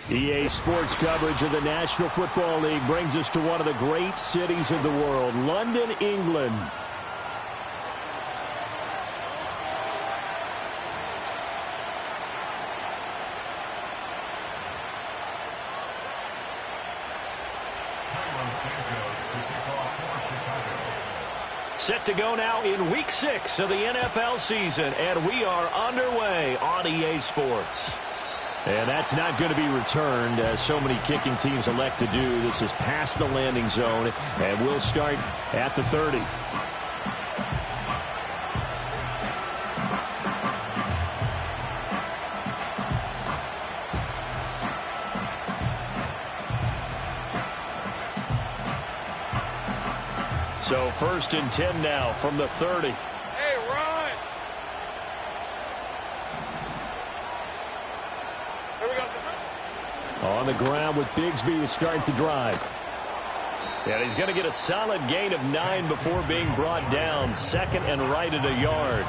EA Sports coverage of the National Football League brings us to one of the great cities of the world, London, England. Set to go now in Week 6 of the NFL season, and we are underway on EA Sports. And that's not going to be returned, as so many kicking teams elect to do. This is past the landing zone, and we'll start at the 30. So 1st and 10 now from the 30. On the ground with Bigsby to start the drive. And he's going to get a solid gain of 9 before being brought down. 2nd and right at a yard.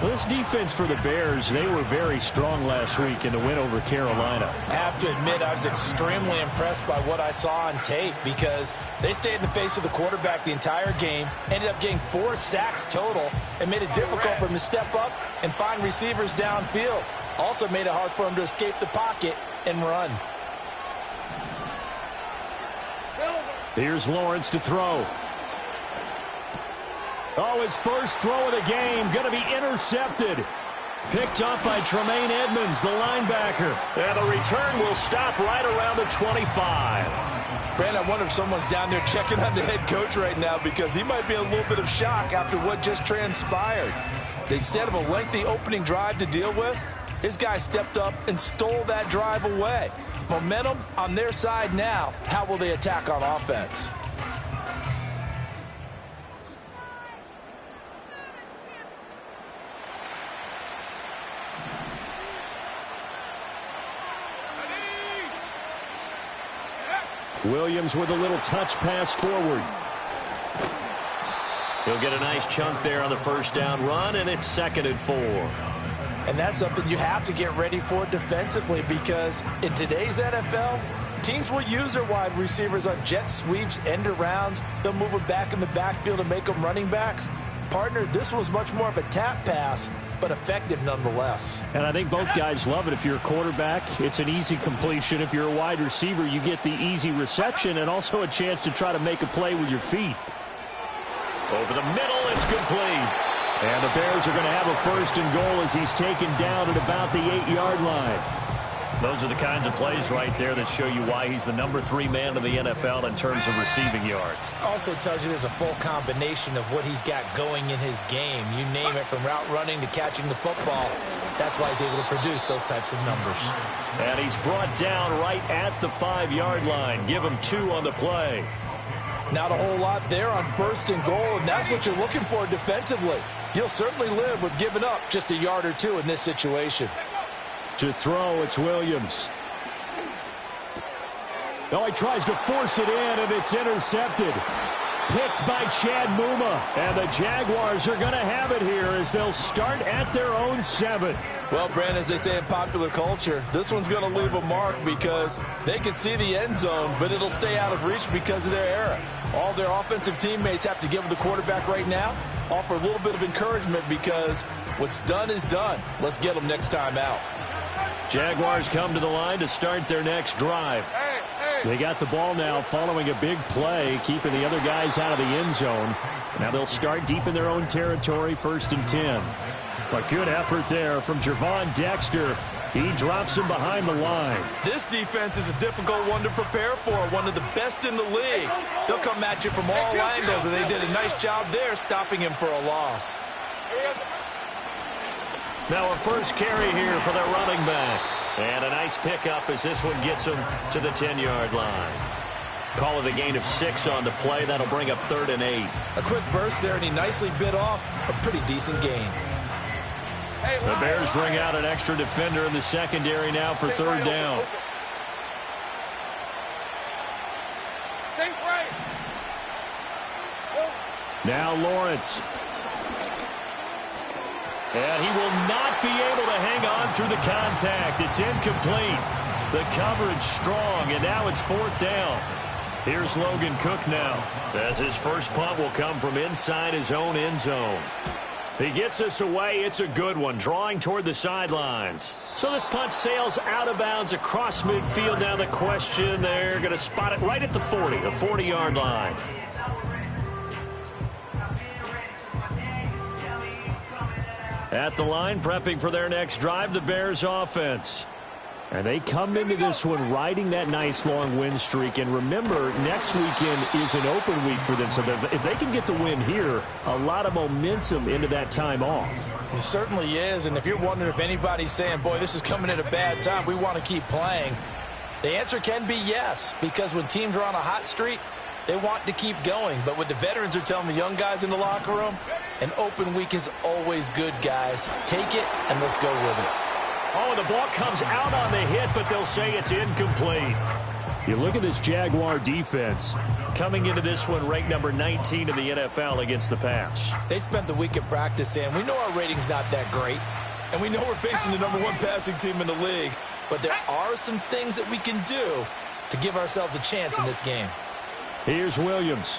Well, this defense for the Bears, they were very strong last week in the win over Carolina. I have to admit, I was extremely impressed by what I saw on tape because they stayed in the face of the quarterback the entire game, ended up getting 4 sacks total, and made it difficult for him to step up and find receivers downfield. Also made it hard for him to escape the pocket and run. Here's Lawrence to throw. Oh, his first throw of the game going to be intercepted. Picked up by Tremaine Edmonds, the linebacker. And the return will stop right around the 25. Brandon, I wonder if someone's down there checking on the head coach right now because he might be in a little bit of shock after what just transpired. Instead of a lengthy opening drive to deal with, his guy stepped up and stole that drive away. Momentum on their side now. How will they attack on offense? Williams with a little touch pass forward. He'll get a nice chunk there on the first down run, and it's 2nd and 4. And that's something you have to get ready for defensively because in today's NFL, teams will use their wide receivers on jet sweeps, end arounds. They'll move them back in the backfield and make them running backs. Partner, this was much more of a tap pass, but effective nonetheless. And I think both guys love it. If you're a quarterback, it's an easy completion. If you're a wide receiver, you get the easy reception and also a chance to try to make a play with your feet. Over the middle, it's complete. And the Bears are going to have a 1st and goal as he's taken down at about the 8-yard line. Those are the kinds of plays right there that show you why he's the number 3 man in the NFL in terms of receiving yards. Also tells you there's a full combination of what he's got going in his game. You name it, from route running to catching the football. That's why he's able to produce those types of numbers. And he's brought down right at the 5-yard line. Give him 2 on the play. Not a whole lot there on 1st and goal, and that's what you're looking for defensively. You'll certainly live with giving up just a yard or 2 in this situation. To throw, it's Williams. Oh, he tries to force it in, and it's intercepted. Picked by Chad Muma. And the Jaguars are going to have it here as they'll start at their own 7. Well, Brandon, as they say in popular culture, this one's going to leave a mark because they can see the end zone, but it'll stay out of reach because of their error. All their offensive teammates have to give the quarterback right now, offer a little bit of encouragement because what's done is done. Let's get them next time out. Jaguars come to the line to start their next drive. They got the ball now following a big play, keeping the other guys out of the end zone. Now they'll start deep in their own territory, 1st and 10. A good effort there from Gervon Dexter. He drops him behind the line. This defense is a difficult one to prepare for, one of the best in the league. They'll come at you from all angles, and they did a nice job there stopping him for a loss. Now a first carry here for their running back. And a nice pickup as this one gets him to the 10-yard line. Call it a gain of 6 on the play. That'll bring up 3rd and 8. A quick burst there, and he nicely bit off a pretty decent gain. The Bears bring out an extra defender in the secondary now for 3rd down. Now Lawrence. And he will not be able to hang on through the contact. It's incomplete. The coverage strong, and now it's 4th down. Here's Logan Cook now, as his first punt will come from inside his own end zone. He gets us away. It's a good one, drawing toward the sidelines. So this punt sails out of bounds across midfield. Now the question, they're going to spot it right at the 40, the 40-yard line. At the line, prepping for their next drive, the Bears offense. And they come into this one riding that nice long win streak. And remember, next weekend is an open week for them. So if they can get the win here, a lot of momentum into that time off. It certainly is. And if you're wondering if anybody's saying, boy, this is coming at a bad time, we want to keep playing, the answer can be yes. Because when teams are on a hot streak, they want to keep going. But what the veterans are telling the young guys in the locker room, an open week is always good, guys. Take it and let's go with it. Oh, the ball comes out on the hit, but they'll say it's incomplete. You look at this Jaguar defense coming into this one ranked number 19 in the NFL against the pass. They spent the week at practice, and we know our rating's not that great. And we know we're facing the number 1 passing team in the league. But there are some things that we can do to give ourselves a chance in this game. Here's Williams.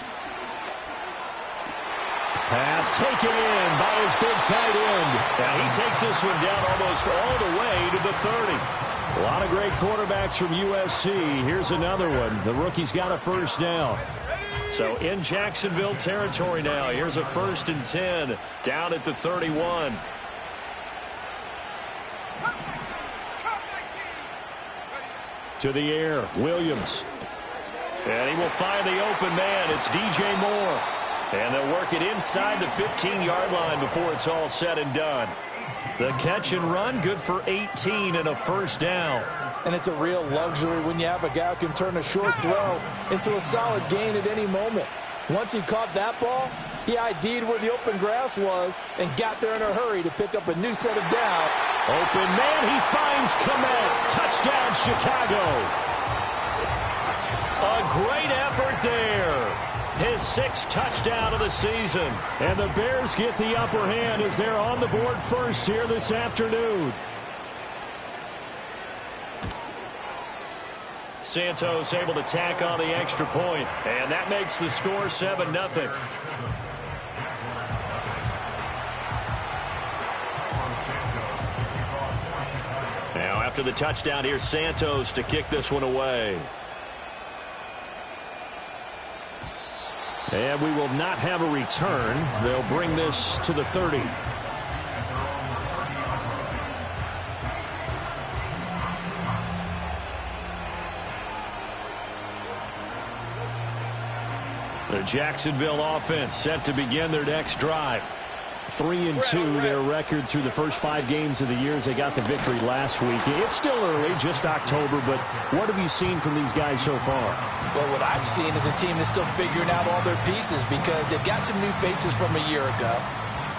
Pass taken in by his big tight end. Now he takes this one down almost all the way to the 30. A lot of great quarterbacks from USC. Here's another one. The rookie's got a first down. So in Jacksonville territory now. Here's a 1st and 10 down at the 31. To the air, Williams. And he will find the open man. It's DJ Moore. And they'll work it inside the 15-yard line before it's all said and done. The catch and run, good for 18 and a first down. And it's a real luxury when you have a guy who can turn a short throw into a solid gain at any moment. Once he caught that ball, he ID'd where the open grass was and got there in a hurry to pick up a new set of down. Open man, he finds Kmet. Touchdown, Chicago. A great effort there. His 6th touchdown of the season. And the Bears get the upper hand as they're on the board first here this afternoon. Santos able to tack on the extra point. And that makes the score 7-0. Now after the touchdown, here's Santos to kick this one away. And we will not have a return. They'll bring this to the 30. The Jacksonville offense set to begin their next drive. 3-2, their record through the first 5 games of the year as they got the victory last week. It's still early, just October, but what have you seen from these guys so far? Well, what I've seen is a team that's still figuring out all their pieces because they've got some new faces from a year ago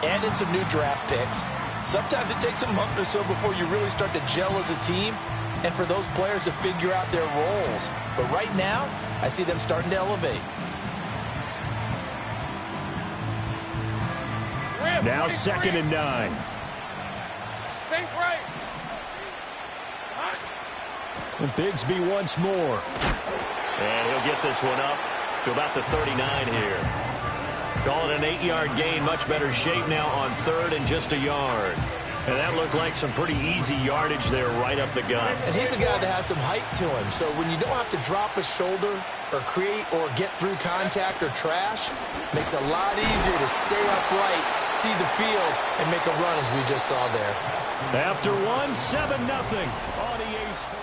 and in some new draft picks. Sometimes it takes a month or so before you really start to gel as a team and for those players to figure out their roles. But right now, I see them starting to elevate. Now 2nd and 9. And Bigsby once more. And he'll get this one up to about the 39 here. Call it an 8-yard gain. Much better shape now on 3rd and just a yard. And that looked like some pretty easy yardage there right up the gut. And he's a guy that has some height to him. So when you don't have to drop a shoulder or create or get through contact or trash, makes it a lot easier to stay upright, see the field, and make a run as we just saw there. After 7-0 on EA Sports.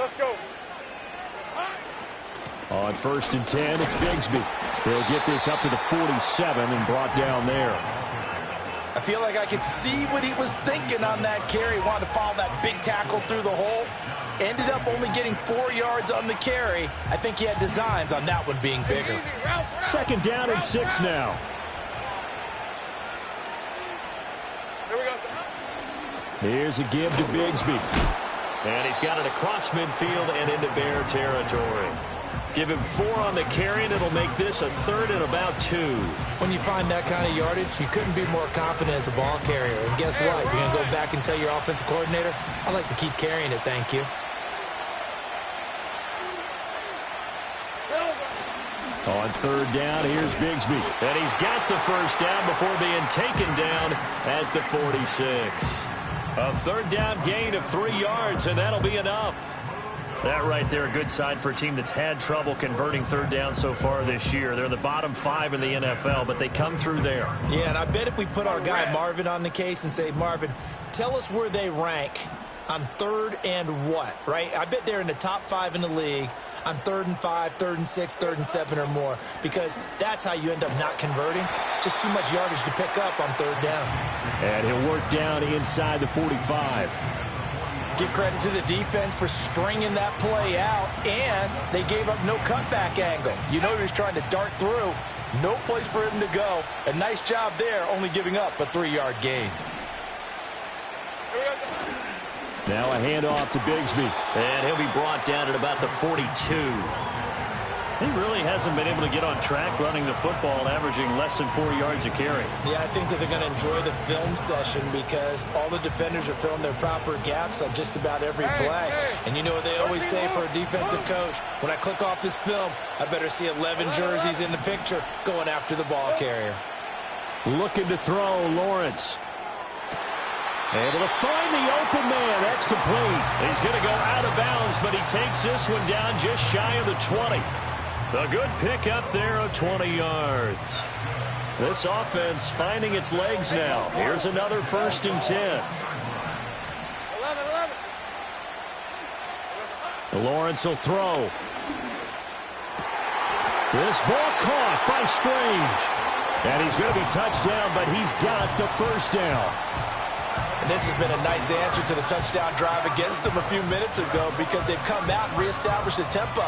Let's go. On 1st and 10, it's Bigsby. He'll get this up to the 47 and brought down there. I feel like I could see what he was thinking on that carry. Wanted to follow that big tackle through the hole. Ended up only getting 4 yards on the carry. I think he had designs on that one being bigger. 2nd down and 6 now. Here we go. Here's a give to Bigsby. And he's got it across midfield and into Bear territory. Give him 4 on the carry, and it'll make this a 3rd and about 2. When you find that kind of yardage, you couldn't be more confident as a ball carrier. And guess what? You're going to go back and tell your offensive coordinator, I'd like to keep carrying it, thank you. On 3rd down, here's Bigsby. And he's got the 1st down before being taken down at the 46. A 3rd down gain of 3 yards, and that'll be enough. That right there, a good sign for a team that's had trouble converting 3rd down so far this year. They're in the bottom 5 in the NFL, but they come through there. Yeah, and I bet if we put our guy Marvin on the case and say, Marvin, tell us where they rank on 3rd and what, right? I bet they're in the top 5 in the league on 3rd and 5, 3rd and 6, 3rd and 7 or more, because that's how you end up not converting. Just too much yardage to pick up on 3rd down. And he'll work down inside the 45. Give credit to the defense for stringing that play out, and they gave up no cutback angle. You know he was trying to dart through. No place for him to go. A nice job there, only giving up a 3-yard gain. Now a handoff to Bigsby. And he'll be brought down at about the 42. He really hasn't been able to get on track running the football, averaging less than 4 yards a carry. Yeah, I think that they're going to enjoy the film session because all the defenders are filling their proper gaps on just about every play. And you know what they always say for a defensive coach? When I click off this film, I better see 11 jerseys in the picture going after the ball carrier. Looking to throw, Lawrence. Able to find the open man. That's complete. He's going to go out of bounds, but he takes this one down just shy of the 20. A good pick up there of 20 yards. This offense finding its legs now. Here's another 1st and 10. 11. Lawrence will throw. This ball caught by Strange. And he's going to be touched down, but he's got the 1st down. And this has been a nice answer to the touchdown drive against them a few minutes ago because they've come out and reestablished the tempo.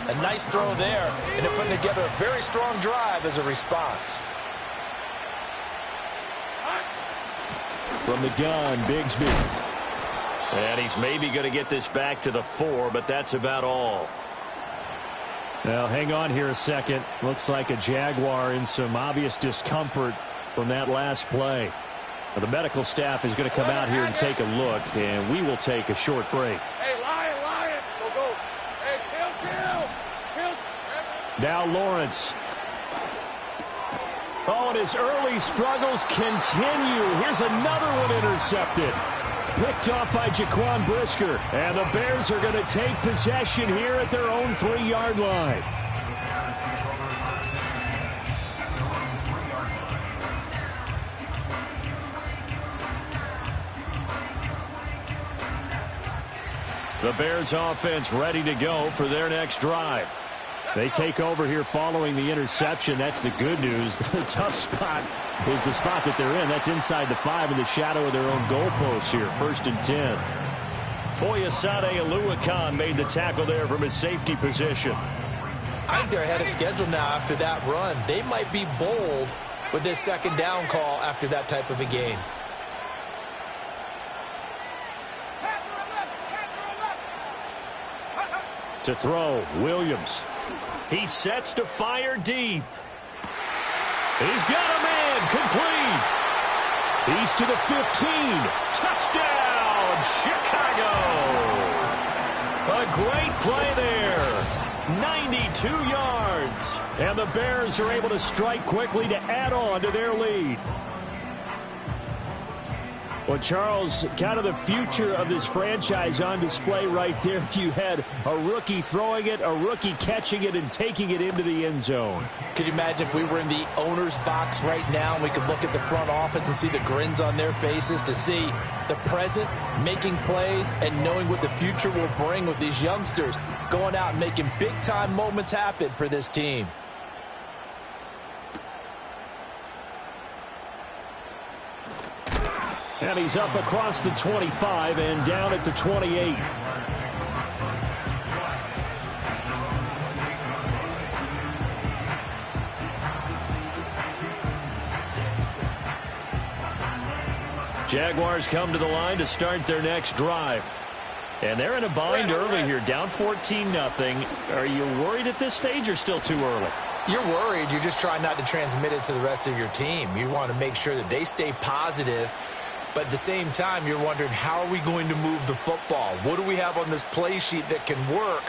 A nice throw there, and they're putting together a very strong drive as a response. From the gun, Bigsby. And he's maybe going to get this back to the 4, but that's about all. Now, hang on here a second. Looks like a Jaguar in some obvious discomfort from that last play. The medical staff is going to come out here and take a look, and we will take a short break. Hey, Lion. Go. Hey, kill. Now Lawrence. Oh, and his early struggles continue. Here's another one intercepted. Picked off by Jaquan Brisker. And the Bears are going to take possession here at their own 3-yard line. The Bears offense ready to go for their next drive. They take over here following the interception. That's the good news. The tough spot is the spot that they're in. That's inside the 5 in the shadow of their own goalpost here. 1st and 10. Foyesade Oluwakan made the tackle there from his safety position. I think they're ahead of schedule now after that run. They might be bold with this 2nd down call after that type of a game. To throw, Williams. He sets to fire deep. He's got a man complete. He's to the 15. Touchdown, Chicago. A great play there. 92 yards. And the Bears are able to strike quickly to add on to their lead. Well, Charles, kind of the future of this franchise on display right there. You had a rookie throwing it, a rookie catching it, and taking it into the end zone. Could you imagine if we were in the owner's box right now and we could look at the front office and see the grins on their faces, to see the present making plays and knowing what the future will bring with these youngsters going out and making big-time moments happen for this team. And he's up across the 25 and down at the 28. Jaguars come to the line to start their next drive. And they're in a bind early here, down 14-0. Are you worried at this stage or still too early? You're worried. You're just trying not to transmit it to the rest of your team. You want to make sure that they stay positive. But at the same time, you're wondering, how are we going to move the football? What do we have on this play sheet that can work?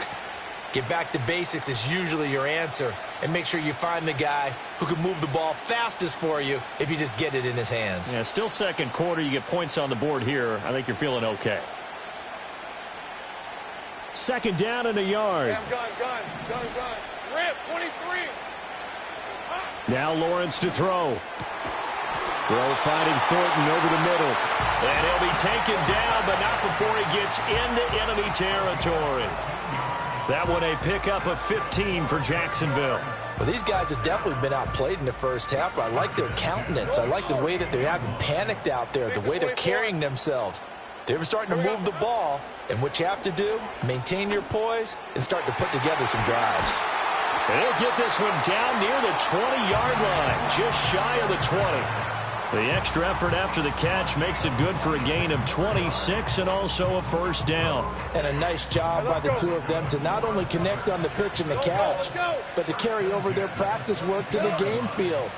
Get back to basics is usually your answer. And make sure you find the guy who can move the ball fastest for you if you just get it in his hands. Yeah, still second quarter. You get points on the board here. I think you're feeling okay. Second down and a yard. Gun. Rip, 23. Now Lawrence to throw. Throw finding Thornton over the middle. And he'll be taken down, but not before he gets into enemy territory. That one a pickup of 15 for Jacksonville. Well, these guys have definitely been outplayed in the first half, but I like their countenance. I like the way that they're having panicked out there, the way they're carrying themselves. They're starting to move the ball, and what you have to do, maintain your poise and start to put together some drives. And he'll get this one down near the 20-yard line, just shy of the 20. The extra effort after the catch makes it good for a gain of 26 and also a first down. And a nice job by the two of them to not only connect on the pitch and the catch, but to carry over their practice work to the game field.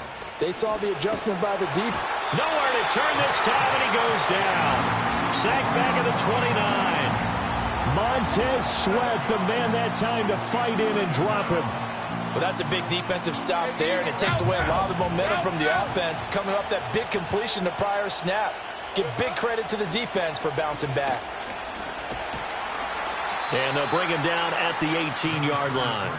They saw the adjustment by the deep. Nowhere to turn this time, and he goes down. Sacked back at the 29. Montez Sweat, the man that time to fight in and drop him. Well, that's a big defensive stop there, and it takes away a lot of the momentum from the offense coming off that big completion the prior snap. Give big credit to the defense for bouncing back. And they'll bring him down at the 18-yard line.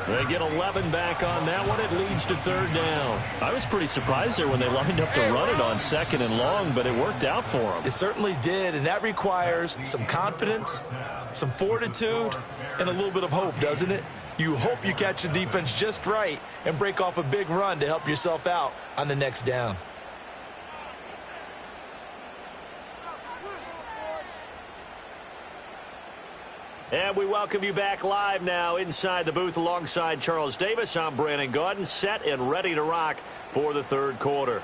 They get 11 back on that one. It leads to third down. I was pretty surprised there when they lined up to run it on second and long, but it worked out for them. It certainly did, and that requires some confidence, some fortitude, and a little bit of hope, doesn't it? You hope you catch the defense just right and break off a big run to help yourself out on the next down. And we welcome you back live now inside the booth alongside Charles Davis. I'm Brandon Gaudin, set and ready to rock for the third quarter.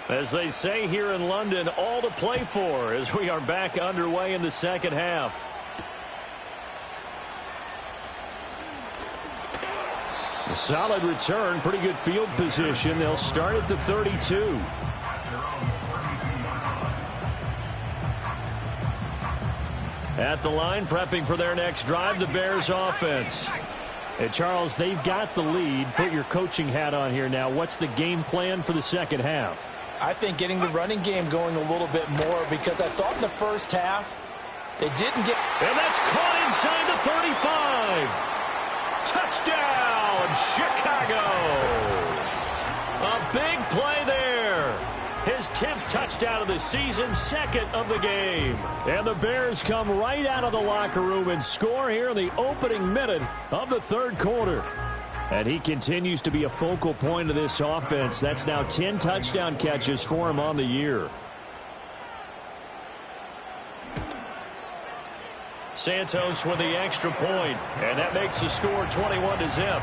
As they say here in London, all to play for as we are back underway in the second half. A solid return, pretty good field position. They'll start at the 32. At the line, prepping for their next drive, the Bears offense. And Charles, they've got the lead. Put your coaching hat on here now. What's the game plan for the second half? I think getting the running game going a little bit more, because I thought in the first half they didn't get. And that's caught inside the 35. Touchdown, Chicago. A big play there. His 10th touchdown of the season, second of the game. And the Bears come right out of the locker room and score here in the opening minute of the third quarter. And he continues to be a focal point of this offense. That's now 10 touchdown catches for him on the year. Santos with the extra point, and that makes the score 21-0.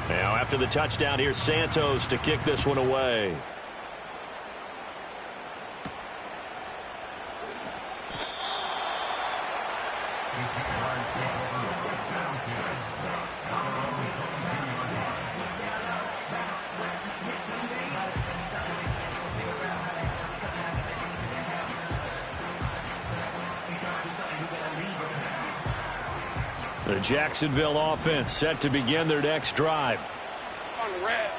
Now after the touchdown, here's Santos to kick this one away. The Jacksonville offense set to begin their next drive. On red.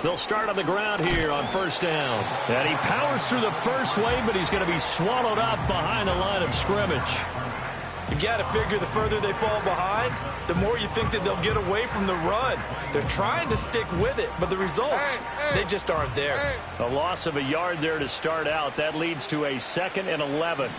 They'll start on the ground here on first down. And he powers through the first wave, but he's going to be swallowed up behind the line of scrimmage. You've got to figure the further they fall behind, the more you think that they'll get away from the run. They're trying to stick with it, but the results, they just aren't there. A loss of a yard there to start out. That leads to a 2nd and 11.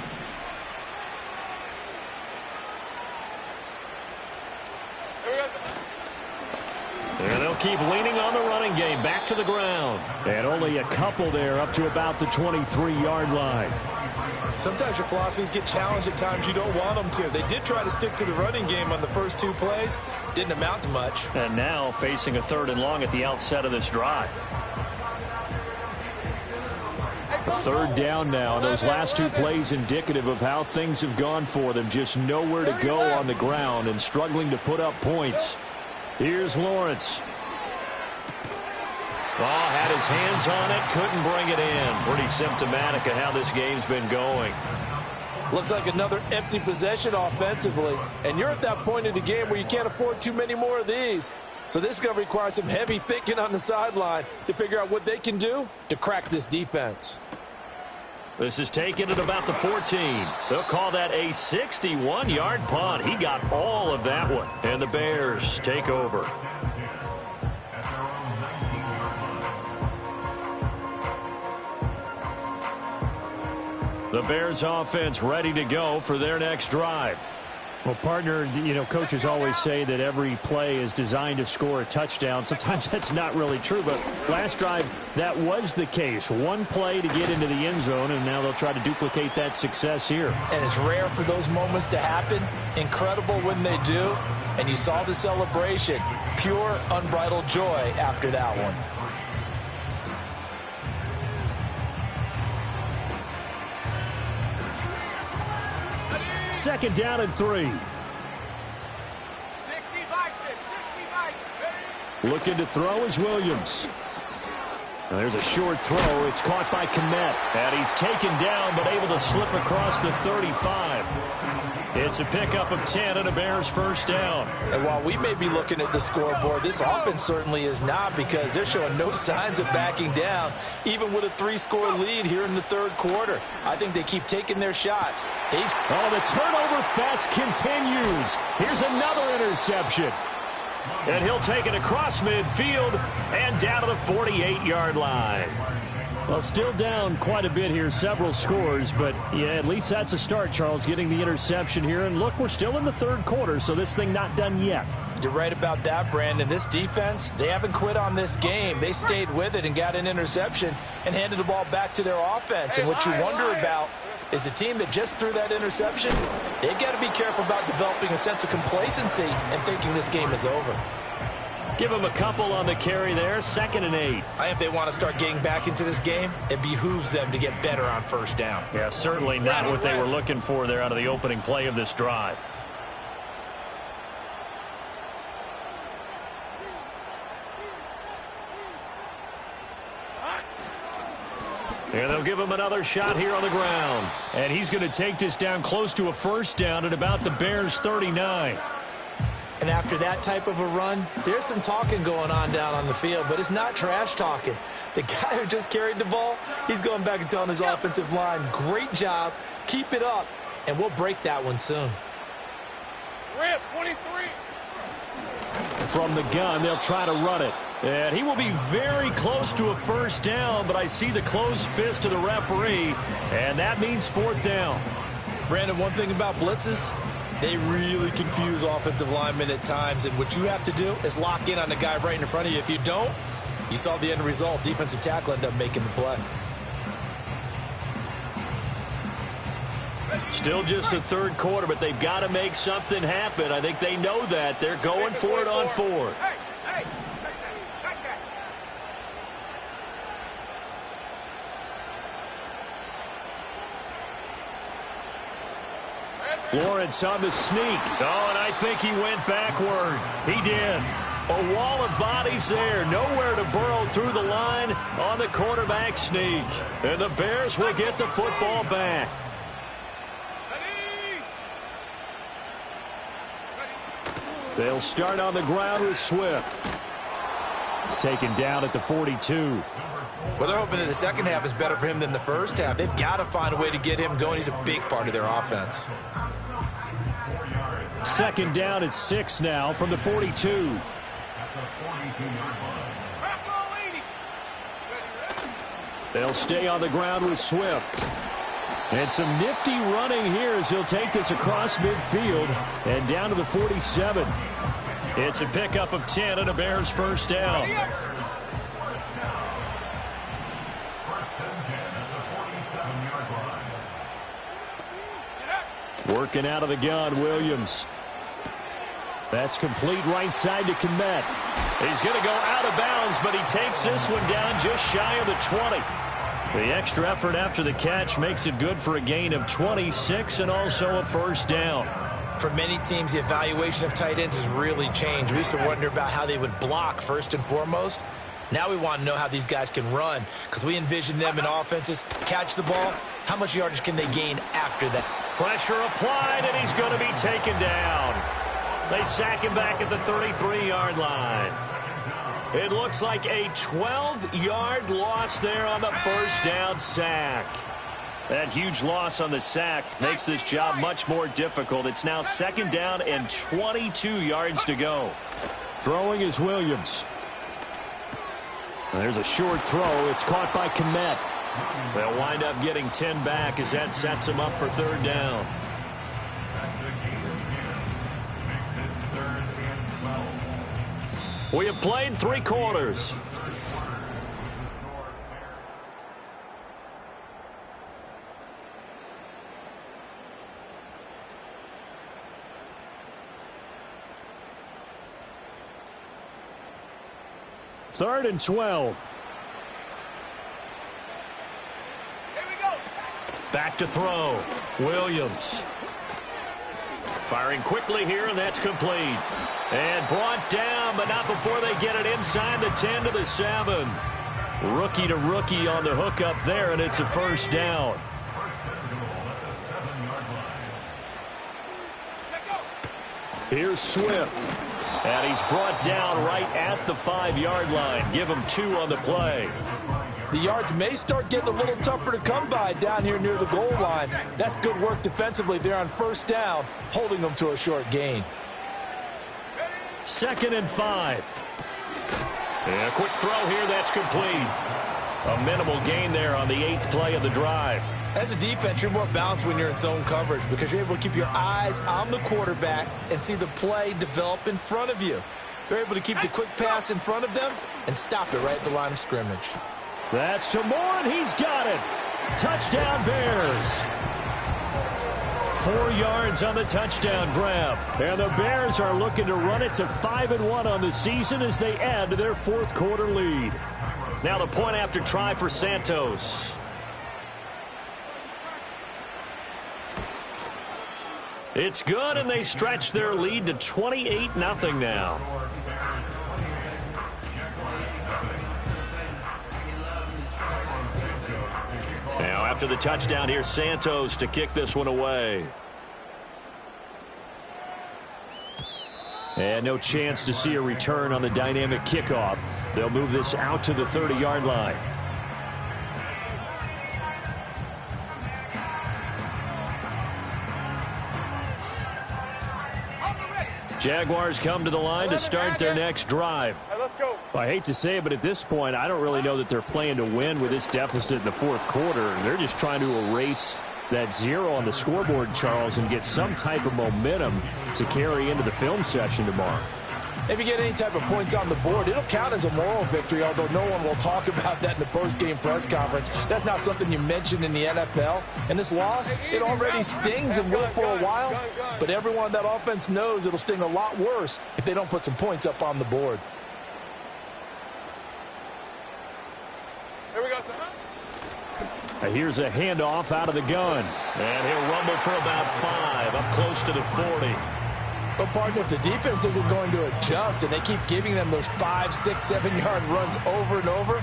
And they'll keep leaning on the running game. Back to the ground. And only a couple there up to about the 23-yard line. Sometimes your philosophies get challenged at times you don't want them to. They did try to stick to the running game on the first 2 plays. Didn't amount to much. And now facing a 3rd and long at the outset of this drive. A 3rd down now. Those last 2 plays indicative of how things have gone for them. Just nowhere to go on the ground and struggling to put up points. Here's Lawrence. Oh, had his hands on it, couldn't bring it in. Pretty symptomatic of how this game's been going. Looks like another empty possession offensively. And you're at that point in the game where you can't afford too many more of these. So this is going to require some heavy thinking on the sideline to figure out what they can do to crack this defense. This is taken at about the 14. They'll call that a 61-yard punt. He got all of that one. And the Bears take over. The Bears offense ready to go for their next drive. Well, partner, you know, coaches always say that every play is designed to score a touchdown. Sometimes that's not really true, but last drive, that was the case. 1 play to get into the end zone, and now they'll try to duplicate that success here. And it's rare for those moments to happen. Incredible when they do. And you saw the celebration. Pure, unbridled joy after that one. Second down and 3. 60 by 6. Looking to throw is Williams. And there's a short throw. It's caught by Kmet. And he's taken down, but able to slip across the 35. It's a pickup of 10 and a Bears first down. And while we may be looking at the scoreboard, this offense certainly is not, because they're showing no signs of backing down, even with a 3-score lead here in the 3rd quarter. I think they keep taking their shots. Oh, the turnover fest continues. Here's another interception. And he'll take it across midfield and down to the 48-yard line. Well, still down quite a bit here, several scores, but yeah, at least that's a start, Charles, getting the interception here. And look, we're still in the 3rd quarter, so this thing not done yet. You're right about that, Brandon. This defense, they haven't quit on this game. They stayed with it and got an interception and handed the ball back to their offense. And what you wonder about is the team that just threw that interception, they've got to be careful about developing a sense of complacency and thinking this game is over. Give them a couple on the carry there. 2nd and 8. I think if they want to start getting back into this game, it behooves them to get better on first down. Yeah, certainly not what they were looking for there out of the opening play of this drive. And they'll give him another shot here on the ground. And he's going to take this down close to a first down at about the Bears' 39. And after that type of a run, there's some talking going on down on the field, but it's not trash talking. The guy who just carried the ball, he's going back and telling his offensive line, great job, keep it up, and we'll break that one soon. Rip, 23. From the gun, they'll try to run it. And he will be very close to a first down, but I see the closed fist of the referee, and that means 4th down. Brandon, one thing about blitzes, they really confuse offensive linemen at times, and what you have to do is lock in on the guy right in front of you. If you don't, you saw the end result. Defensive tackle ended up making the play. Still just the 3rd quarter, but they've got to make something happen. I think they know that. They're going for it on 4th. Hey, check that. Lawrence on the sneak. Oh, and I think he went backward. He did. A wall of bodies there. Nowhere to burrow through the line on the quarterback sneak. And the Bears will get the football back. They'll start on the ground with Swift. Taken down at the 42. Well, they're hoping that the second half is better for him than the first half. They've got to find a way to get him going. He's a big part of their offense. Second down at 6 now from the 42. They'll stay on the ground with Swift. And some nifty running here as he'll take this across midfield and down to the 47. It's a pickup of 10 and a Bears first down. Working out of the gun, Williams. That's complete right side to Kmet. He's going to go out of bounds, but he takes this one down just shy of the 20. The extra effort after the catch makes it good for a gain of 26 and also a first down. For many teams, the evaluation of tight ends has really changed. We used to wonder about how they would block first and foremost. Now we want to know how these guys can run because we envision them in offenses. Catch the ball. How much yardage can they gain after that? Pressure applied, and he's going to be taken down. They sack him back at the 33-yard line. It looks like a 12-yard loss there on the first down sack. That huge loss on the sack makes this job much more difficult. It's now second down and 22 yards to go. Throwing is Williams. There's a short throw. It's caught by Kmet. They'll wind up getting 10 back as that sets them up for third down. We have played 3 quarters. Third and 12. Here we go. Back to throw. Williams. Firing quickly here, and that's complete. And brought down, but not before they get it inside the 10 to the 7. Rookie to rookie on the hook up there, and it's a first down. Here's Swift. And he's brought down right at the 5-yard line. Give him 2 on the play. The yards may start getting a little tougher to come by down here near the goal line. That's good work defensively there on first down, holding them to a short gain. Second and 5. And a quick throw here, that's complete. A minimal gain there on the 8th play of the drive. As a defense, you're more balanced when you're in zone coverage because you're able to keep your eyes on the quarterback and see the play develop in front of you. They're able to keep the quick pass in front of them and stop it right at the line of scrimmage. That's to Moore, and he's got it. Touchdown, Bears. 4 yards on the touchdown grab. And the Bears are looking to run it to 5-1 on the season as they add to their 4th quarter lead. Now the point after try for Santos. It's good, and they stretch their lead to 28-0 now. Now after the touchdown, here's Santos to kick this one away. And no chance to see a return on the dynamic kickoff. They'll move this out to the 30-yard line. Jaguars come to the line to start their next drive. Let's go. I hate to say it, but at this point, I don't really know that they're playing to win with this deficit in the 4th quarter. They're just trying to erase that 0 on the scoreboard, Charles, and get some type of momentum to carry into the film session tomorrow. If you get any type of points on the board, it'll count as a moral victory, although no one will talk about that in the post-game press conference. That's not something you mentioned in the NFL. And this loss, it already stings and will for a while, but everyone on that offense knows it'll sting a lot worse if they don't put some points up on the board. Here we go, Here's a handoff out of the gun. And he'll rumble for about 5, up close to the 40. But, partner, if the defense isn't going to adjust and they keep giving them those 5, 6, 7-yard runs over and over,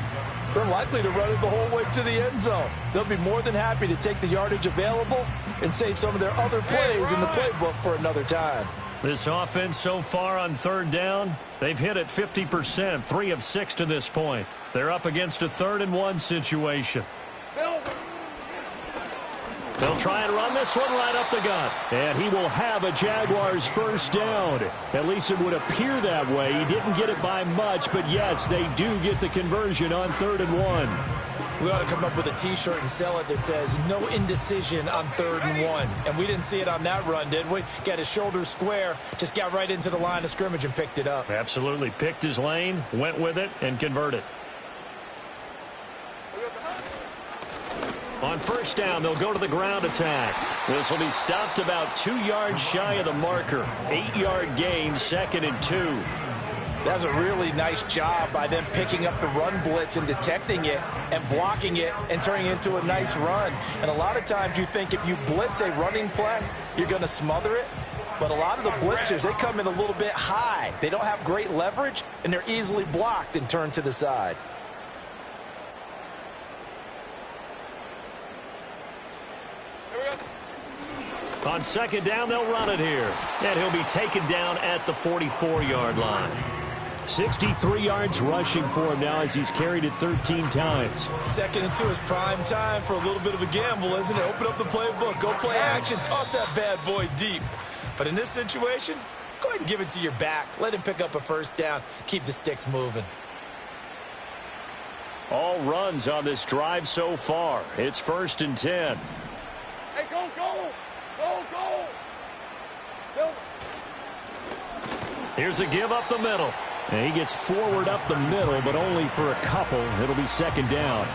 they're likely to run it the whole way to the end zone. They'll be more than happy to take the yardage available and save some of their other plays in the playbook for another time. This offense so far on third down, they've hit it 50%, 3 of 6 to this point. They're up against a 3rd-and-1 situation. They'll try and run this one right up the gut. And he will have a Jaguars first down. At least it would appear that way. He didn't get it by much, but yes, they do get the conversion on 3rd and 1. We ought to come up with a T-shirt and sell it that says, no indecision on 3rd and 1. And we didn't see it on that run, did we? Got his shoulders square, just got right into the line of scrimmage and picked it up. Absolutely. Picked his lane, went with it, and converted. On first down, they'll go to the ground attack. This will be stopped about 2 yards shy of the marker. 8-yard gain, 2nd and 2. That was a really nice job by them picking up the run blitz and detecting it and blocking it and turning it into a nice run. And a lot of times you think if you blitz a running play, you're going to smother it. But a lot of the blitzers, they come in a little bit high. They don't have great leverage, and they're easily blocked and turned to the side. On second down, they'll run it here. And he'll be taken down at the 44-yard line. 63 yards rushing for him now as he's carried it 13 times. 2nd and 2 is prime time for a little bit of a gamble, isn't it? Open up the playbook, go play action, toss that bad boy deep. But in this situation, go ahead and give it to your back. Let him pick up a first down. Keep the sticks moving. All runs on this drive so far. It's 1st and 10. Hey, go, go! Go, go! Silver. Here's a give up the middle. And he gets forward up the middle, but only for a couple. It'll be 2nd down.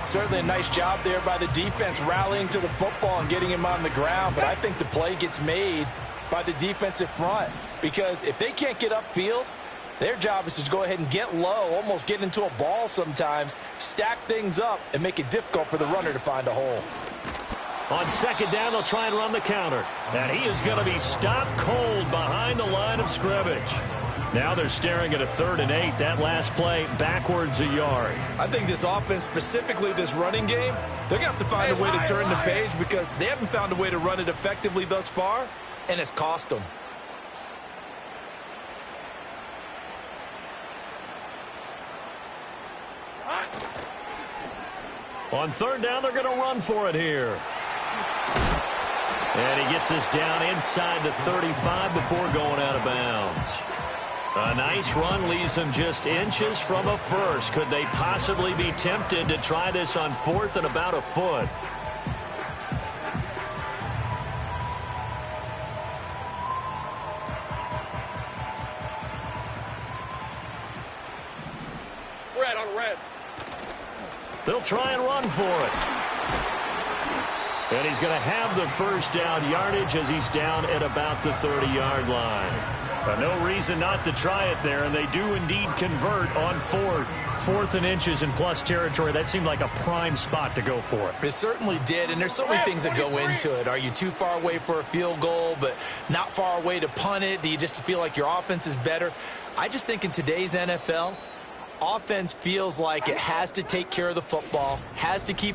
Certainly a nice job there by the defense rallying to the football and getting him on the ground. But I think the play gets made by the defensive front. Because if they can't get upfield, their job is to go ahead and get low, almost get into a ball sometimes, stack things up, and make it difficult for the runner to find a hole. On 2nd down, they'll try and run the counter. And he is going to be stopped cold behind the line of scrimmage. Now they're staring at a 3rd and 8. That last play backwards a yard. I think this offense, specifically this running game, they're going to have to find a way to turn the page because they haven't found a way to run it effectively thus far, and it's cost them. On 3rd down, they're going to run for it here. And he gets us down inside the 35 before going out of bounds. A nice run leaves them just inches from a first. Could they possibly be tempted to try this on 4th and about a foot? Red on red. They'll try and run for it. And he's going to have the first down yardage as he's down at about the 30-yard line. No reason not to try it there, and they do indeed convert on 4th. 4th and inches in plus territory. That seemed like a prime spot to go for it. It certainly did, and there's so many things that go into it. Are you too far away for a field goal, but not far away to punt it? Do you just feel like your offense is better? I just think in today's NFL, offense feels like it has to take care of the football, has to keep the